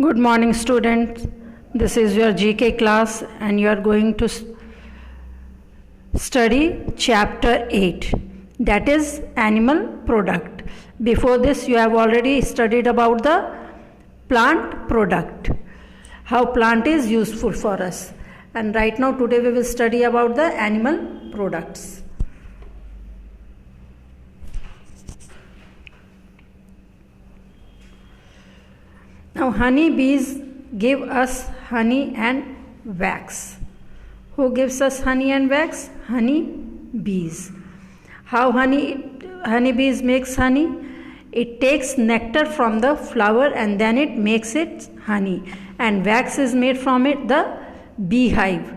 Good morning, students. This is your GK class, and you are going to study chapter 8, that is animal product. Before this, you have already studied about the plant product, how plant is useful for us. And right now, today we will study about the animal products. Now, honey bees give us honey and wax. Who gives us honey and wax? Honey bees. How honey bees makes honey? It takes nectar from the flower and then it makes it honey, and wax is made from it, the beehive.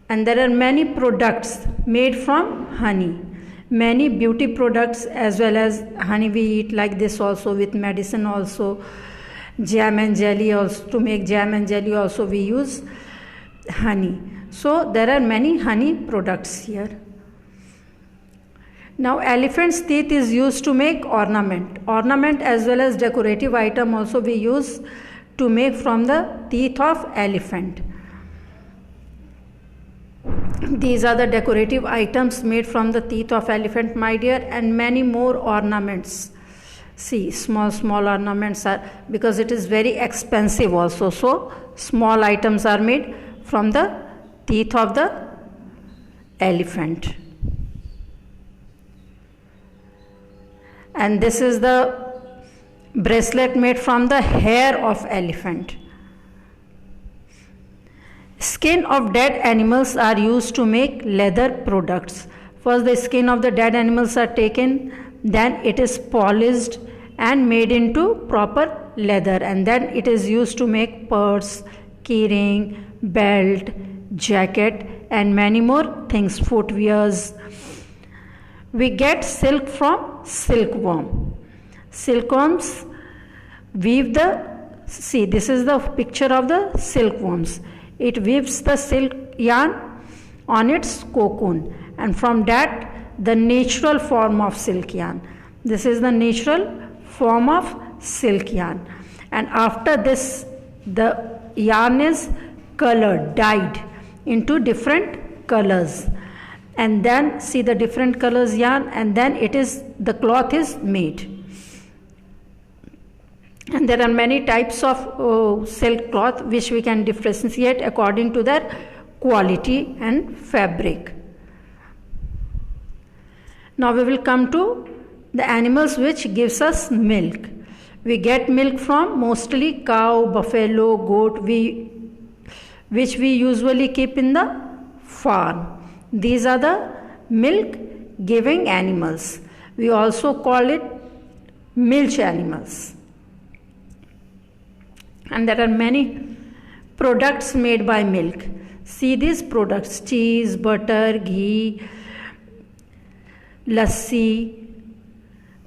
And there are many products made from honey. Many beauty products as well as honey we eat like this also, with medicine also, jam and jelly also. To make jam and jelly also we use honey. So there are many honey products here. Now elephant's teeth is used to make ornament as well as decorative item also we use to make from the teeth of elephant. These are the decorative items made from the teeth of elephant, my dear, and many more ornaments. See, small ornaments are, because it is very expensive also. So, small items are made from the teeth of the elephant. And this is the bracelet made from the hair of elephant. Skin of dead animals are used to make leather products. First, the skin of the dead animals are taken, then it is polished and made into proper leather, and then it is used to make purse, keyring, belt, jacket, and many more things, footwears. We get silk from silkworm. Silkworms weave see, this is the picture of the silkworms. It weaves the silk yarn on its cocoon, and from that the natural form of silk yarn. This is the natural form of silk yarn, and after this the yarn is colored, dyed into different colors, and then see the different colors yarn, and then the cloth is made. And there are many types of silk cloth which we can differentiate according to their quality and fabric. Now we will come to the animals which gives us milk. We get milk from mostly cow, buffalo, goat, which we usually keep in the farm. These are the milk giving animals. We also call it milch animals. And there are many products made by milk. See these products: cheese, butter, ghee, lassi.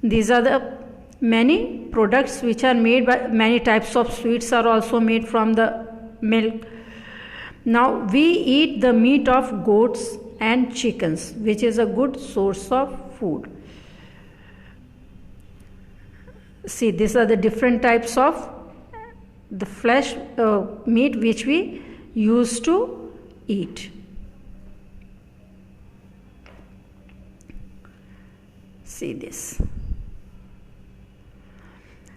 These are the many products which are made by many types of sweets are also made from the milk. Now we eat the meat of goats and chickens, which is a good source of food. See, these are the different types of the flesh meat which we used to eat. See this.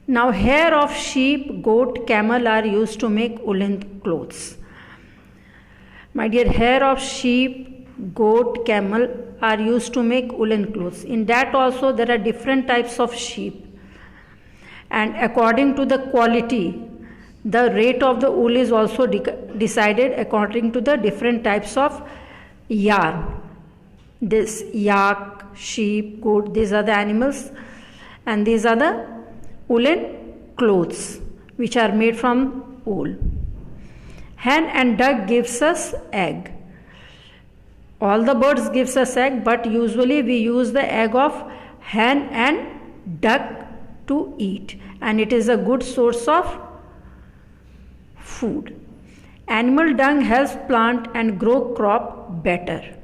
Now hair of sheep, goat, camel are used to make woolen clothes. My dear, hair of sheep, goat, camel are used to make woolen clothes. In that also there are different types of sheep, and according to the quality, the rate of the wool is also decided according to the different types of yarn. This yak, sheep, goat, these are the animals, and these are the woolen clothes which are made from wool. Hen and duck gives us egg. All the birds gives us egg, but usually we use the egg of hen and duck to eat, and it is a good source of food. Animal dung helps plant and grow crop better.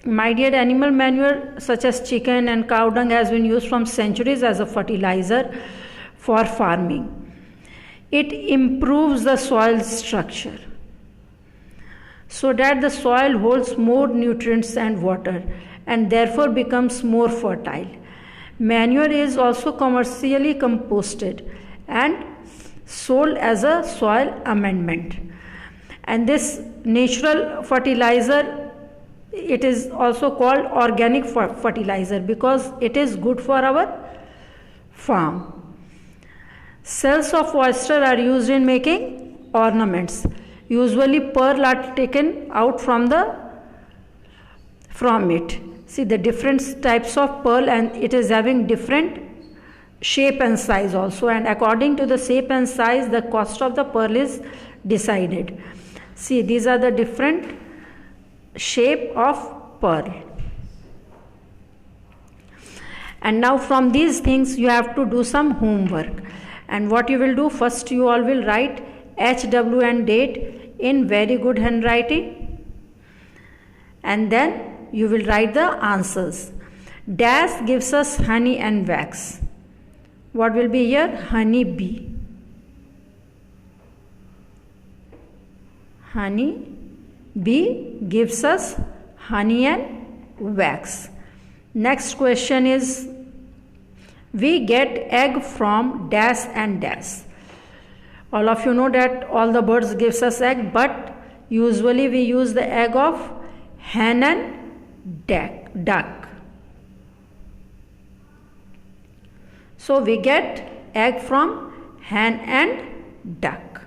My dear, animal manure such as chicken and cow dung has been used from centuries as a fertilizer for farming. It improves the soil structure so that the soil holds more nutrients and water and therefore becomes more fertile. Manure is also commercially composted and sold as a soil amendment. And this natural fertilizer, it is also called organic fertilizer because it is good for our farm. Cells of oyster are used in making ornaments. Usually pearl are taken out from it. See the different types of pearl, and it is having different shape and size also, and according to the shape and size the cost of the pearl is decided. See, these are the different shape of pearl. And now from these things you have to do some homework. And what you will do, first you all will write HW and date in very good handwriting, and then you will write the answers. Dash gives us honey and wax. What will be here? Honey bee. Honey bee gives us honey and wax. Next question is, we get egg from dash and dash. All of you know that all the birds gives us egg, but usually we use the egg of hen and duck. So we get egg from hen and duck.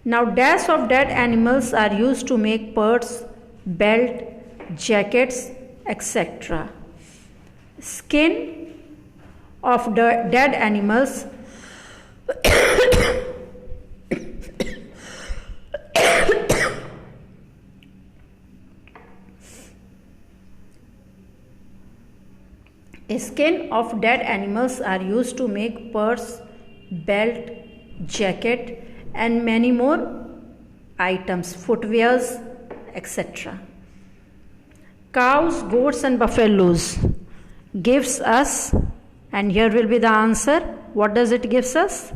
Now dash of dead animals are used to make purse, belt, jackets, etc. Skin of the dead animals skin of dead animals are used to make purse, belt, jacket and many more items, footwears, etc. Cows, goats and buffaloes gives us, and here will be the answer. What does it gives us?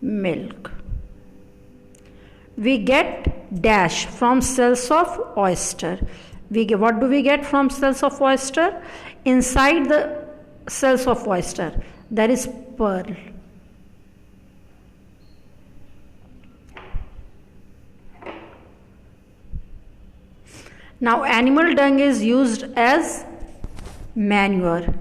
Milk. We get dash from cells of oyster. What do we get from cells of oyster? Inside the cells of oyster there is pearl. Now animal dung is used as manure.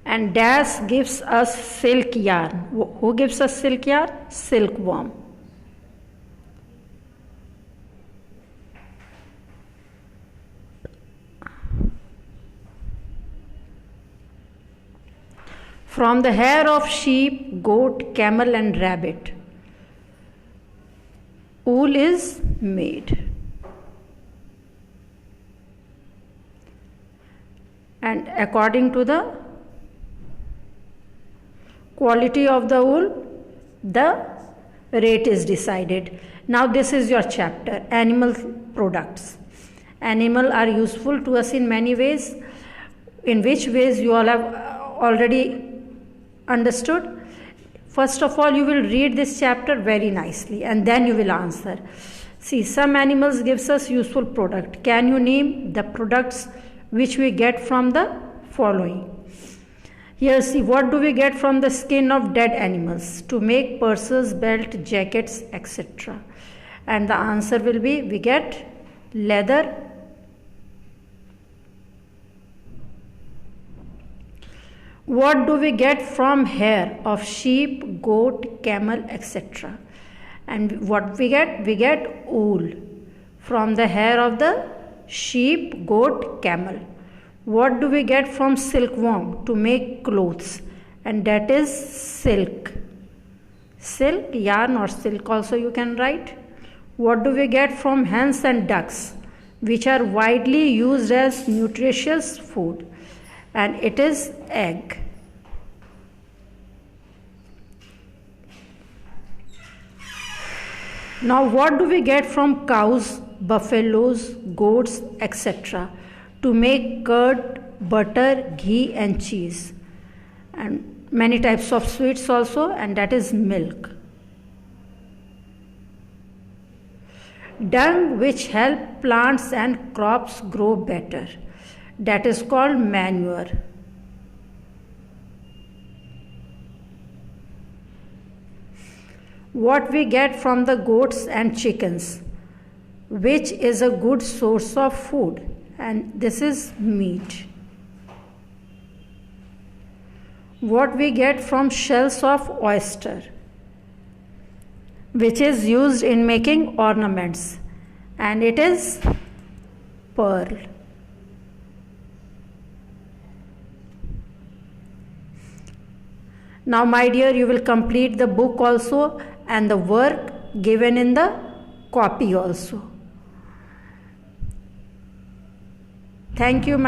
And dash gives us silk yarn. Who gives us silk yarn? Silkworm. From the hair of sheep, goat, camel and rabbit, wool is made. And according to the quality of the wool, the rate is decided. Now this is your chapter, animal products. Animal are useful to us in many ways. In which ways you all have already understood. First of all, you will read this chapter very nicely and then you will answer. See, some animals gives us useful product. Can you name the products which we get from the following? Here, see, what do we get from the skin of dead animals? To make purses, belt, jackets, etc. And the answer will be, we get leather. What do we get from hair of sheep, goat, camel, etc.? And what we get? We get wool from the hair of the sheep, goat, camel. What do we get from silkworm? To make clothes, and that is silk. Silk, yarn or silk also you can write. What do we get from hens and ducks, which are widely used as nutritious food? and it is egg. Now, what do we get from cows, buffaloes, goats, etc. to make curd, butter, ghee, and cheese, and many types of sweets also, and that is milk. Dung, which help plants and crops grow better, that is called manure. What we get from the goats and chickens, which is a good source of food, and this is meat. What we get from shells of oyster, which is used in making ornaments, and it is pearl. Now, my dear, you will complete the book also and the work given in the copy also. Thank you, my